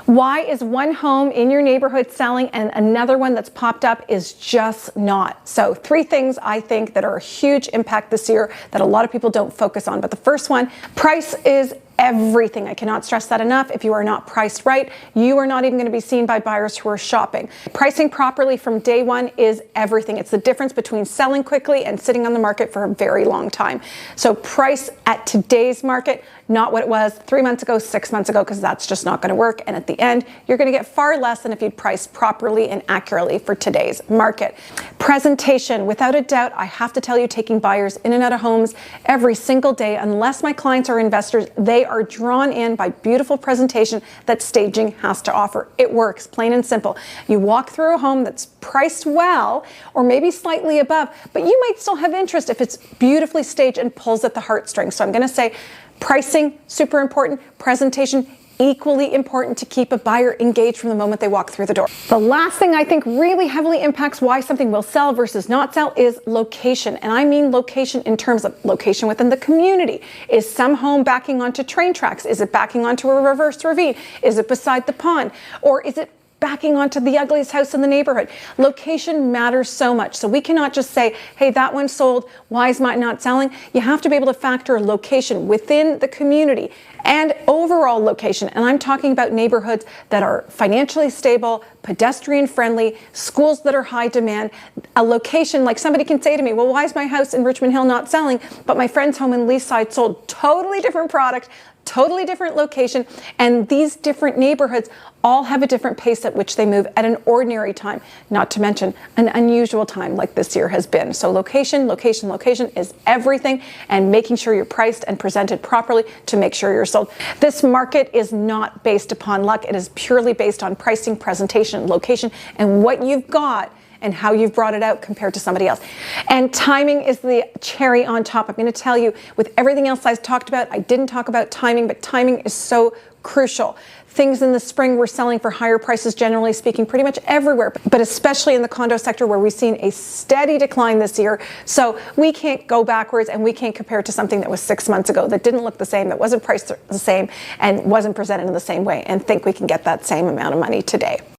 Why is one home in your neighborhood selling and another one that's popped up is just not? So 3 things I think that are a huge impact this year that a lot of people don't focus on. But the first one, price is everything. I cannot stress that enough. If you are not priced right, you are not even going to be seen by buyers who are shopping. Pricing properly from day one is everything. It's the difference between selling quickly and sitting on the market for a very long time. So price at today's market, not what it was 3 months ago, 6 months ago, because that's just not going to work. And at the end, you're going to get far less than if you'd priced properly and accurately for today's market. Presentation, without a doubt, I have to tell you, taking buyers in and out of homes every single day, unless my clients are investors, they are drawn in by beautiful presentation that staging has to offer. It works, plain and simple. You walk through a home that's priced well, or maybe slightly above, but you might still have interest if it's beautifully staged and pulls at the heartstrings. So I'm going to say pricing, super important, presentation, equally important to keep a buyer engaged from the moment they walk through the door. The last thing I think really heavily impacts why something will sell versus not sell is location. And I mean location in terms of location within the community. Is some home backing onto train tracks? Is it backing onto a reverse ravine? Is it beside the pond? Or is it backing onto the ugliest house in the neighborhood? Location matters so much. So we cannot just say, hey, that one sold, why is mine not selling? You have to be able to factor location within the community and overall location. And I'm talking about neighborhoods that are financially stable, pedestrian friendly, schools that are high demand, a location like somebody can say to me, well, why is my house in Richmond Hill not selling, but my friend's home in Leaside sold? Totally different product, totally different location, and these different neighborhoods all have a different pace at which they move at an ordinary time, not to mention an unusual time like this year has been. So location, location, location is everything, and making sure you're priced and presented properly to make sure you're sold. This market is not based upon luck. It is purely based on pricing, presentation, location, and what you've got and how you've brought it out compared to somebody else. And timing is the cherry on top. I'm going to tell you, with everything else I talked about, I didn't talk about timing, but timing is so crucial. Things in the spring we're selling for higher prices, generally speaking, pretty much everywhere, but especially in the condo sector where we've seen a steady decline this year. So we can't go backwards and we can't compare it to something that was 6 months ago that didn't look the same, that wasn't priced the same, and wasn't presented in the same way, and think we can get that same amount of money today.